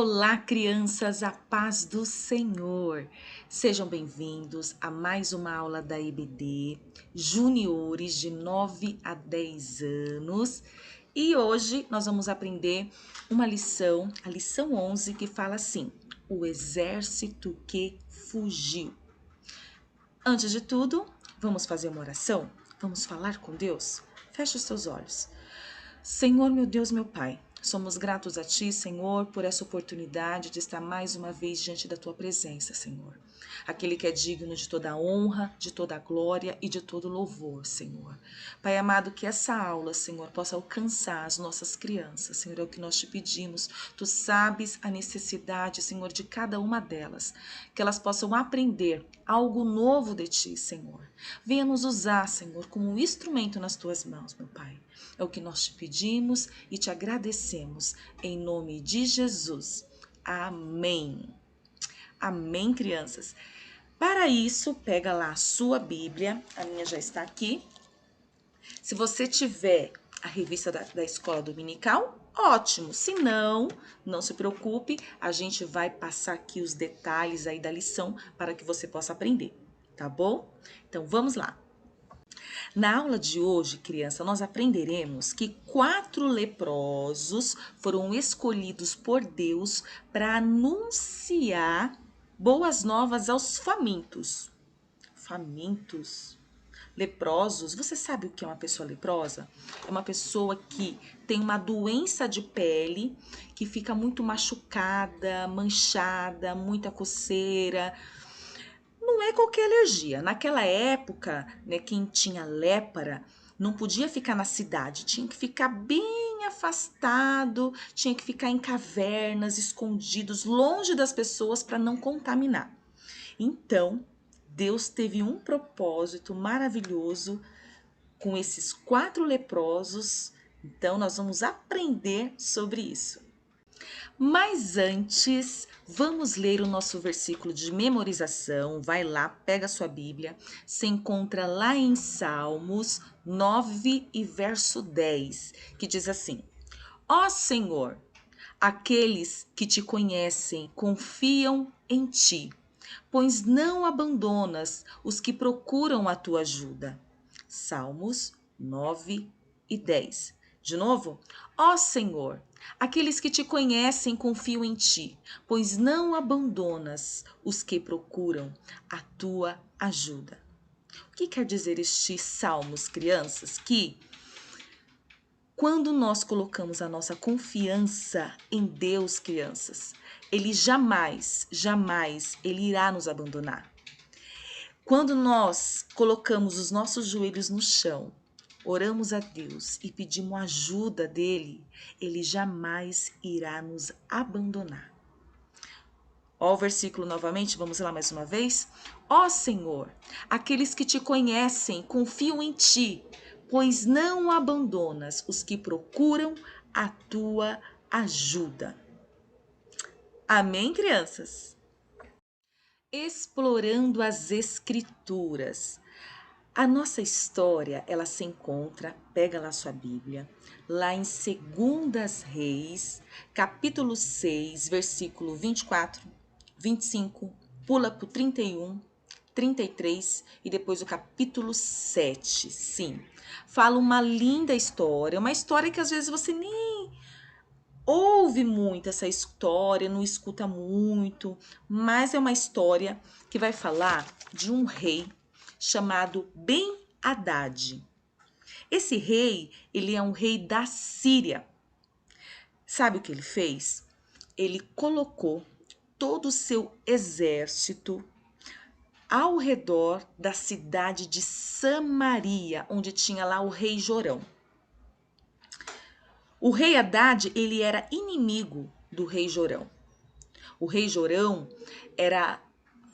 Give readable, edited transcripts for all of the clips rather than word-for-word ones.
Olá, crianças, a paz do Senhor. Sejam bem-vindos a mais uma aula da EBD, juniores de 9 a 10 anos. E hoje nós vamos aprender uma lição, a lição 11, que fala assim: o exército que fugiu. Antes de tudo, vamos fazer uma oração? Vamos falar com Deus? Feche os seus olhos. Senhor, meu Deus, meu Pai, somos gratos a Ti, Senhor, por essa oportunidade de estar mais uma vez diante da Tua presença, Senhor. Aquele que é digno de toda a honra, de toda a glória e de todo louvor, Senhor. Pai amado, que essa aula, Senhor, possa alcançar as nossas crianças, Senhor, é o que nós te pedimos. Tu sabes a necessidade, Senhor, de cada uma delas, que elas possam aprender algo novo de Ti, Senhor. Venha nos usar, Senhor, como um instrumento nas Tuas mãos, meu Pai. É o que nós te pedimos e te agradecemos, em nome de Jesus. Amém. Amém, crianças. Para isso, pega lá a sua Bíblia, a minha já está aqui. Se você tiver a revista da escola dominical, ótimo. Se não, não se preocupe, a gente vai passar aqui os detalhes aí da lição para que você possa aprender, tá bom? Então, vamos lá. Na aula de hoje, criança, nós aprenderemos que 4 leprosos foram escolhidos por Deus para anunciar boas novas aos famintos. Famintos? Leprosos? Você sabe o que é uma pessoa leprosa? É uma pessoa que tem uma doença de pele, que fica muito machucada, manchada, muita coceira. Não é qualquer alergia. Naquela época, né, quem tinha lepra não podia ficar na cidade, tinha que ficar bem afastado, tinha que ficar em cavernas, escondidos, longe das pessoas para não contaminar. Então, Deus teve um propósito maravilhoso com esses 4 leprosos. Então, nós vamos aprender sobre isso. Mas antes, vamos ler o nosso versículo de memorização. Vai lá, pega a sua Bíblia. Se encontra lá em Salmos 9 e verso 10, que diz assim: Ó Senhor, aqueles que te conhecem confiam em ti, pois não abandonas os que procuram a tua ajuda. Salmos 9 e 10. De novo, ó Senhor, aqueles que te conhecem confiam em ti, pois não abandonas os que procuram a tua ajuda. O que quer dizer estes salmos, crianças? Que quando nós colocamos a nossa confiança em Deus, crianças, Ele jamais, jamais, Ele irá nos abandonar. Quando nós colocamos os nossos joelhos no chão, oramos a Deus e pedimos ajuda dele, Ele jamais irá nos abandonar. Ó o versículo novamente, vamos lá mais uma vez. Ó Senhor, aqueles que te conhecem confiam em ti, pois não abandonas os que procuram a tua ajuda. Amém, crianças? Explorando as Escrituras. A nossa história, ela se encontra, pega lá sua Bíblia, lá em 2 Reis, capítulo 6, versículo 24, 25, pula para o 31, 33 e depois o capítulo 7. Sim, fala uma linda história, uma história que às vezes você nem ouve muito essa história, não escuta muito, mas é uma história que vai falar de um rei chamado Ben-Hadad. Esse rei, ele é um rei da Síria. Sabe o que ele fez? Ele colocou todo o seu exército ao redor da cidade de Samaria, onde tinha lá o rei Jorão. O rei Haddad, ele era inimigo do rei Jorão. O rei Jorão era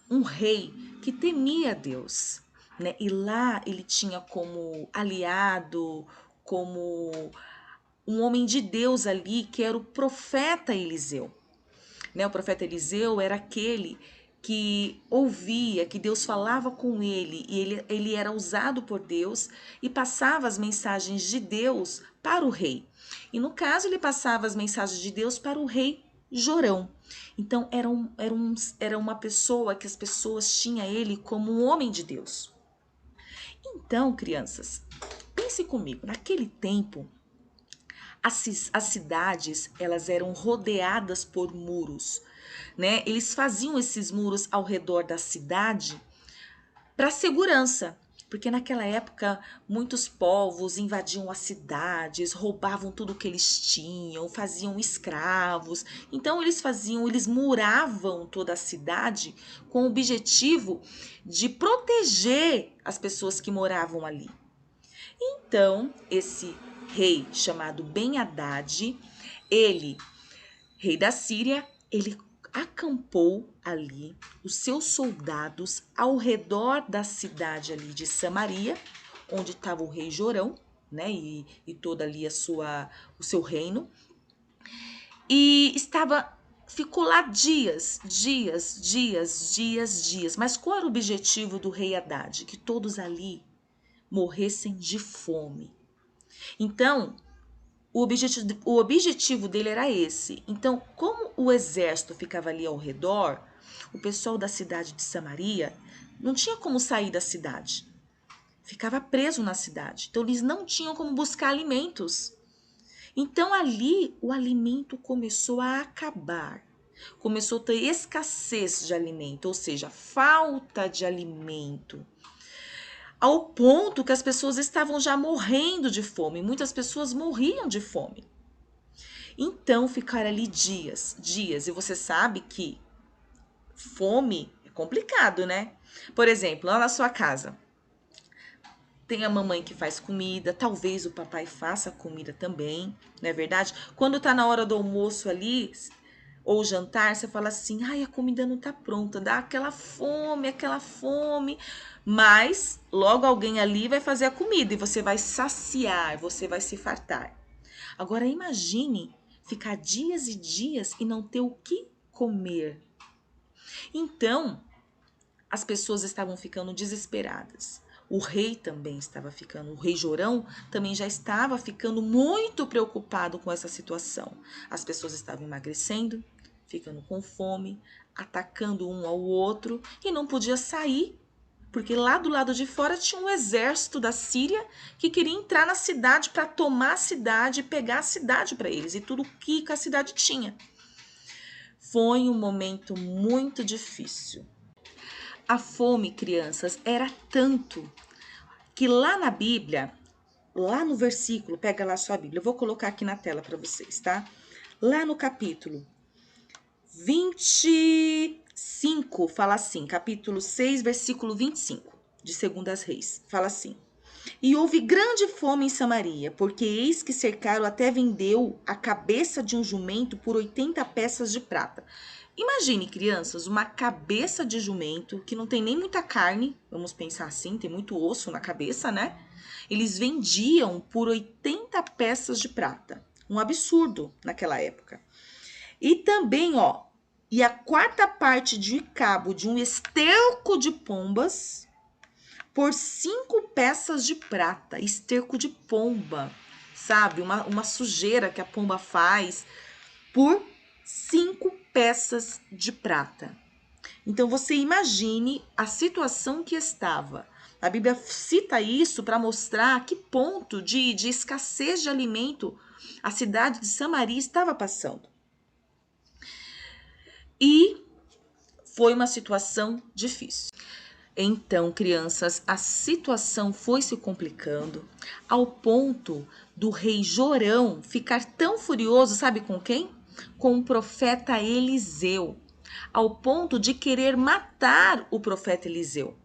um rei que temia Deus, né? E lá ele tinha como aliado, como um homem de Deus ali, que era o profeta Eliseu. Né? O profeta Eliseu era aquele que ouvia, que Deus falava com ele, e ele era usado por Deus e passava as mensagens de Deus para o rei. E no caso, ele passava as mensagens de Deus para o rei Jorão. Então era uma pessoa que as pessoas tinham ele como um homem de Deus. Então, crianças, pense comigo, naquele tempo, as cidades, elas eram rodeadas por muros, né? Eles faziam esses muros ao redor da cidade para segurança, porque naquela época muitos povos invadiam as cidades, roubavam tudo que eles tinham, faziam escravos. Então eles muravam toda a cidade com o objetivo de proteger as pessoas que moravam ali. Então, esse rei chamado Ben-Hadad, ele, rei da Síria, ele acampou ali os seus soldados ao redor da cidade ali de Samaria, onde estava o rei Jorão, né, e toda ali o seu reino. E ficou lá dias. Mas qual era o objetivo do rei Haddad? Que todos ali morressem de fome. Então, o objetivo dele era esse. Então, como o exército ficava ali ao redor, o pessoal da cidade de Samaria não tinha como sair da cidade. Ficava preso na cidade. Então, eles não tinham como buscar alimentos. Então, ali, o alimento começou a acabar. Começou a ter escassez de alimento, ou seja, falta de alimento. Ao ponto que as pessoas estavam já morrendo de fome. Muitas pessoas morriam de fome. Então, ficaram ali dias. E você sabe que fome é complicado, né? Por exemplo, lá na sua casa, tem a mamãe que faz comida, talvez o papai faça comida também, não é verdade? Quando tá na hora do almoço ali, ou jantar, você fala assim, ai, a comida não tá pronta, dá aquela fome, mas logo alguém ali vai fazer a comida e você vai saciar, você vai se fartar. Agora imagine ficar dias e dias e não ter o que comer. Então, as pessoas estavam ficando desesperadas. O rei também estava ficando, o rei Jorão também já estava ficando muito preocupado com essa situação. As pessoas estavam emagrecendo, ficando com fome, atacando um ao outro e não podia sair, porque lá do lado de fora tinha um exército da Síria que queria entrar na cidade para tomar a cidade e pegar a cidade para eles e tudo que a cidade tinha. Foi um momento muito difícil. A fome, crianças, era tanto que lá na Bíblia, lá no versículo, pega lá a sua Bíblia, eu vou colocar aqui na tela para vocês, tá? Lá no capítulo 25, fala assim, capítulo 6, versículo 25, de 2 Reis, fala assim: E houve grande fome em Samaria, porque eis que cercaram até vendeu a cabeça de um jumento por 80 peças de prata. Imagine, crianças, uma cabeça de jumento que não tem nem muita carne, vamos pensar assim, tem muito osso na cabeça, né? Eles vendiam por 80 peças de prata. Um absurdo naquela época. E também, e a quarta parte de cabo de um esterco de pombas por 5 peças de prata. Esterco de pomba, sabe? Uma sujeira que a pomba faz por 5 peças de prata. Então, você imagine a situação que estava. A Bíblia cita isso para mostrar a que ponto de escassez de alimento a cidade de Samaria estava passando. E foi uma situação difícil. Então, crianças, a situação foi se complicando ao ponto do rei Jorão ficar tão furioso, sabe com quem? Com o profeta Eliseu, ao ponto de querer matar o profeta Eliseu.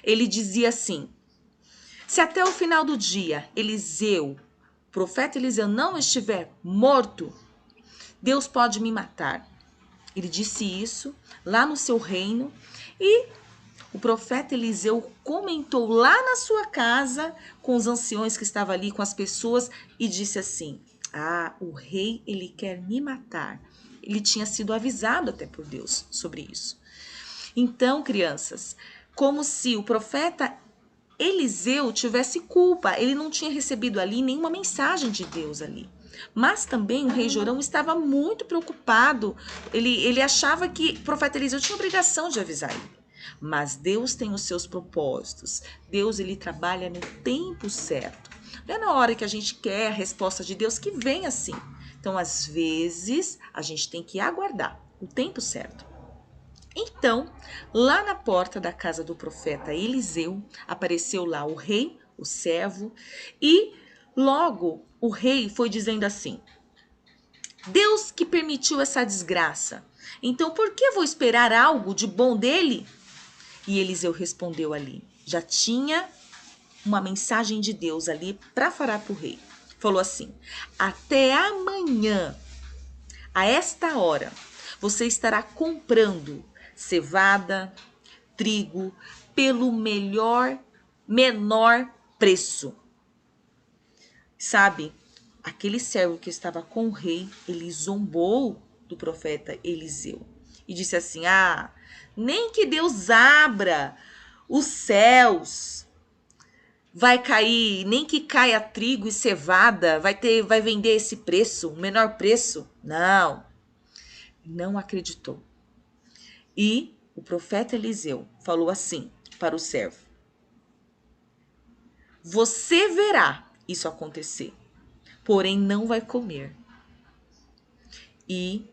Ele dizia assim: se até o final do dia o profeta Eliseu não estiver morto, Deus pode me matar. Ele disse isso lá no seu reino e o profeta Eliseu comentou lá na sua casa com os anciões que estavam ali, com as pessoas, e disse assim: o rei, ele quer me matar. Ele tinha sido avisado até por Deus sobre isso. Então, crianças, como se o profeta Eliseu tivesse culpa, ele não tinha recebido ali nenhuma mensagem de Deus ali. Mas também o rei Jorão estava muito preocupado. Ele achava que o profeta Eliseu tinha obrigação de avisar ele. Mas Deus tem os seus propósitos. Deus, ele trabalha no tempo certo. Não é na hora que a gente quer a resposta de Deus que vem assim. Então, às vezes, a gente tem que aguardar o tempo certo. Então, lá na porta da casa do profeta Eliseu, apareceu lá o rei, o servo, e logo o rei foi dizendo assim: Deus que permitiu essa desgraça, então por que vou esperar algo de bom dele? E Eliseu respondeu ali, já tinha uma mensagem de Deus ali para falar para o rei. Falou assim: até amanhã, a esta hora, você estará comprando cevada, trigo, pelo menor preço. Sabe, aquele servo que estava com o rei, ele zombou do profeta Eliseu e disse assim: nem que Deus abra os céus, vai cair, nem que caia trigo e cevada, vai vender esse preço, o menor preço. Não acreditou. E o profeta Eliseu falou assim para o servo: você verá isso acontecer, porém não vai comer. E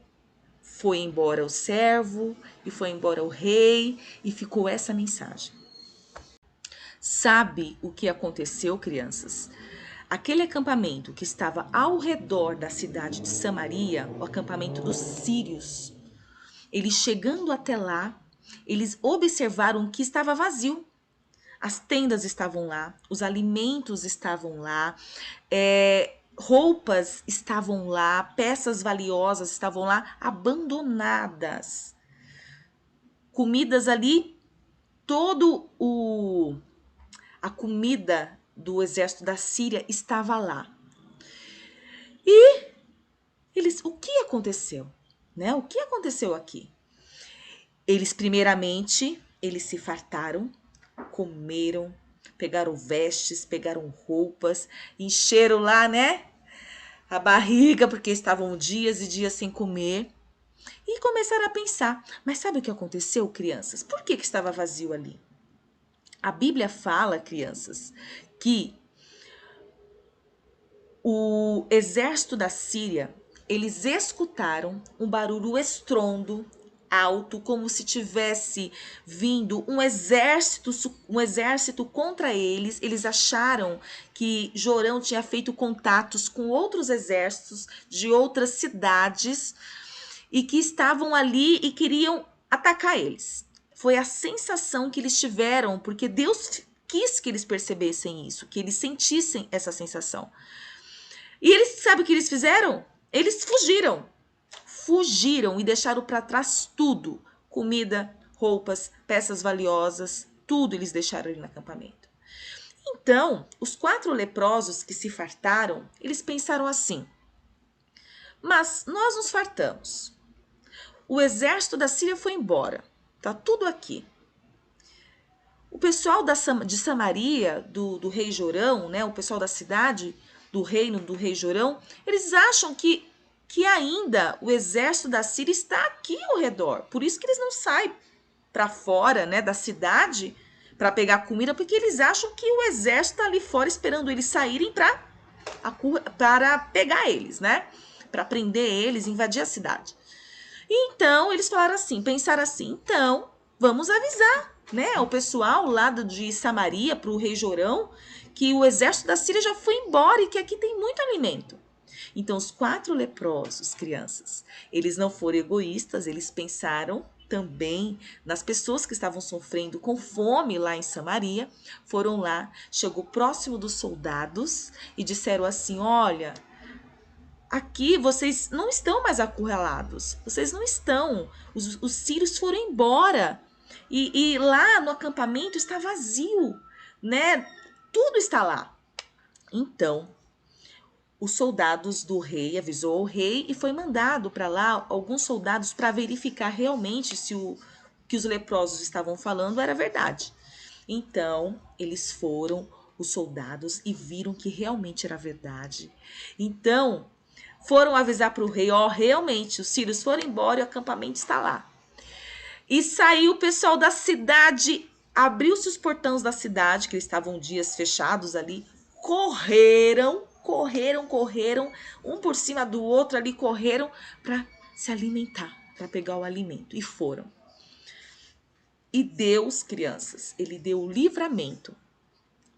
foi embora o servo, e foi embora o rei, e ficou essa mensagem. Sabe o que aconteceu, crianças? Aquele acampamento que estava ao redor da cidade de Samaria, o acampamento dos sírios, eles chegando até lá, eles observaram que estava vazio. As tendas estavam lá, os alimentos estavam lá, roupas estavam lá, peças valiosas estavam lá, abandonadas. Comidas ali, a comida do exército da Síria estava lá. E o que aconteceu? Né? O que aconteceu aqui? Primeiramente, eles se fartaram, comeram, pegaram vestes, pegaram roupas, encheram lá, né, a barriga, porque estavam dias e dias sem comer, e começaram a pensar, mas sabe o que aconteceu, crianças? Por que estava vazio ali? A Bíblia fala, crianças, que o exército da Síria, eles escutaram um barulho estrondo, alto, como se tivesse vindo um exército contra eles. Eles acharam que Jorão tinha feito contatos com outros exércitos de outras cidades e que estavam ali e queriam atacar eles. Foi a sensação que eles tiveram, porque Deus quis que eles percebessem isso, que eles sentissem essa sensação. E eles, sabe o que eles fizeram? Eles fugiram. Fugiram e deixaram para trás tudo. Comida, roupas, peças valiosas, tudo eles deixaram ali no acampamento. Então, os 4 leprosos que se fartaram, eles pensaram assim: mas nós nos fartamos. O exército da Síria foi embora. Tá tudo aqui. O pessoal de Samaria, do rei Jorão, né, o pessoal da cidade, do reino do rei Jorão, eles acham que ainda o exército da Síria está aqui ao redor. Por isso que eles não saem para fora, né, da cidade para pegar comida, porque eles acham que o exército está ali fora esperando eles saírem para pegar eles, né? Para prender eles, invadir a cidade. Então, eles falaram assim, pensaram assim, então, vamos avisar, né, o pessoal lá de Samaria, para o rei Jorão, que o exército da Síria já foi embora e que aqui tem muito alimento. Então, os 4 leprosos, crianças, eles não foram egoístas, eles pensaram também nas pessoas que estavam sofrendo com fome lá em Samaria, foram lá, chegou próximo dos soldados e disseram assim: olha, aqui vocês não estão mais acurralados, vocês não estão, os sírios foram embora e lá no acampamento está vazio, né? Tudo está lá. Então, os soldados do rei avisou o rei e foi mandado para lá alguns soldados para verificar realmente se o que os leprosos estavam falando era verdade. Então, eles foram, os soldados, e viram que realmente era verdade. Então, foram avisar para o rei, ó, realmente, os sírios foram embora e o acampamento está lá. E saiu o pessoal da cidade, abriu-se os portões da cidade, que eles estavam dias fechados ali, correram, um por cima do outro ali, correram para se alimentar, para pegar o alimento, e foram. E Deus, crianças, ele deu o livramento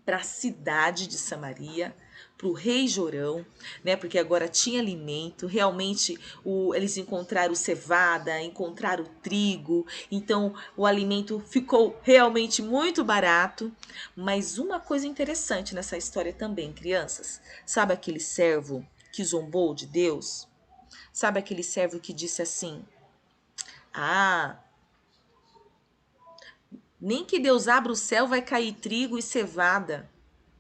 para a cidade de Samaria, para o rei Jorão, né? Porque agora tinha alimento. Realmente eles encontraram cevada, encontraram trigo. Então o alimento ficou realmente muito barato. Mas uma coisa interessante nessa história também, crianças. Sabe aquele servo que zombou de Deus? Sabe aquele servo que disse assim: ah, nem que Deus abra o céu vai cair trigo e cevada.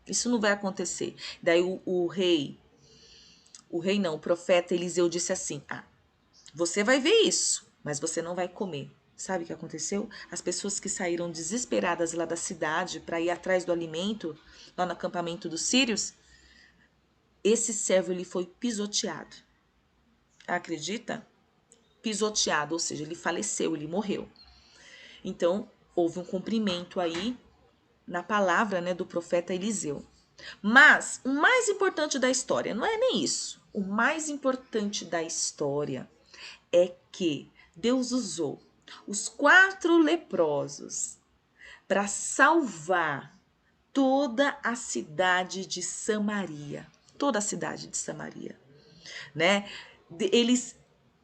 Isso não vai acontecer. Daí o profeta Eliseu disse assim: ah, você vai ver isso, mas você não vai comer. Sabe o que aconteceu? As pessoas que saíram desesperadas lá da cidade para ir atrás do alimento, lá no acampamento dos sírios, esse servo ele foi pisoteado. Acredita? Pisoteado, ou seja, ele faleceu, ele morreu. Então, houve um cumprimento aí na palavra, né, do profeta Eliseu. Mas o mais importante da história não é nem isso. O mais importante da história é que Deus usou os 4 leprosos para salvar toda a cidade de Samaria. Toda a cidade de Samaria, né?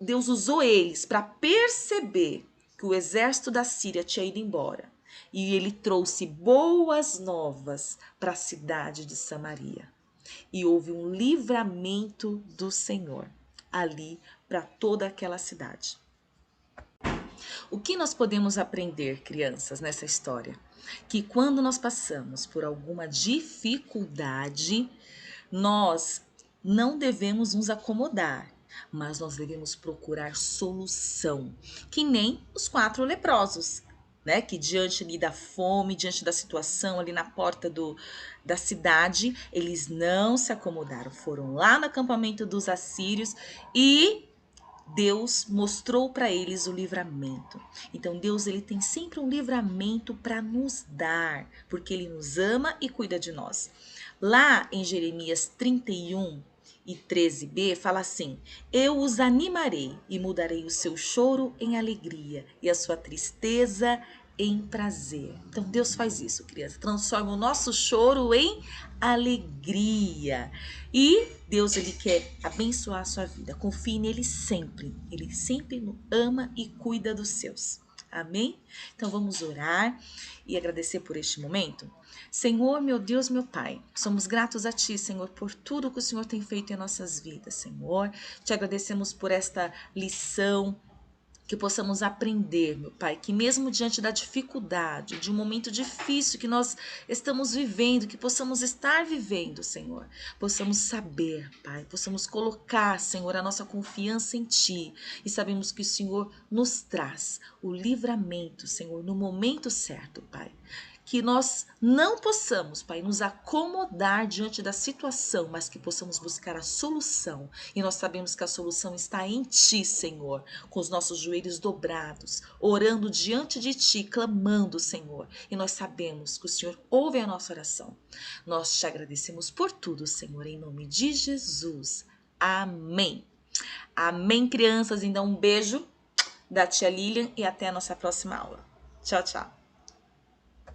Deus usou eles para perceber que o exército da Síria tinha ido embora. E ele trouxe boas novas para a cidade de Samaria. E houve um livramento do Senhor ali para toda aquela cidade. O que nós podemos aprender, crianças, nessa história? Que quando nós passamos por alguma dificuldade, nós não devemos nos acomodar, mas nós devemos procurar solução, que nem os 4 leprosos, né? Que diante ali da fome, diante da situação ali na porta da cidade, eles não se acomodaram, foram lá no acampamento dos assírios e Deus mostrou para eles o livramento. Então Deus ele tem sempre um livramento para nos dar, porque ele nos ama e cuida de nós. Lá em Jeremias 31 e 13b fala assim: eu os animarei e mudarei o seu choro em alegria e a sua tristeza em prazer. Então Deus faz isso, criança, transforma o nosso choro em alegria. E Deus ele quer abençoar a sua vida. Confie nele sempre. Ele sempre ama e cuida dos seus. Amém? Então vamos orar e agradecer por este momento. Senhor, meu Deus, meu Pai, somos gratos a Ti, Senhor, por tudo que o Senhor tem feito em nossas vidas, Senhor. Te agradecemos por esta lição, que possamos aprender, meu Pai, que mesmo diante da dificuldade, de um momento difícil que nós estamos vivendo, que possamos estar vivendo, Senhor, possamos saber, Pai, possamos colocar, Senhor, a nossa confiança em Ti e sabemos que o Senhor nos traz o livramento, Senhor, no momento certo, Pai. Que nós não possamos, Pai, nos acomodar diante da situação, mas que possamos buscar a solução. E nós sabemos que a solução está em Ti, Senhor, com os nossos joelhos dobrados, orando diante de Ti, clamando, Senhor. E nós sabemos que o Senhor ouve a nossa oração. Nós te agradecemos por tudo, Senhor, em nome de Jesus. Amém. Amém, crianças. Então, um beijo da tia Lilian e até a nossa próxima aula. Tchau, tchau.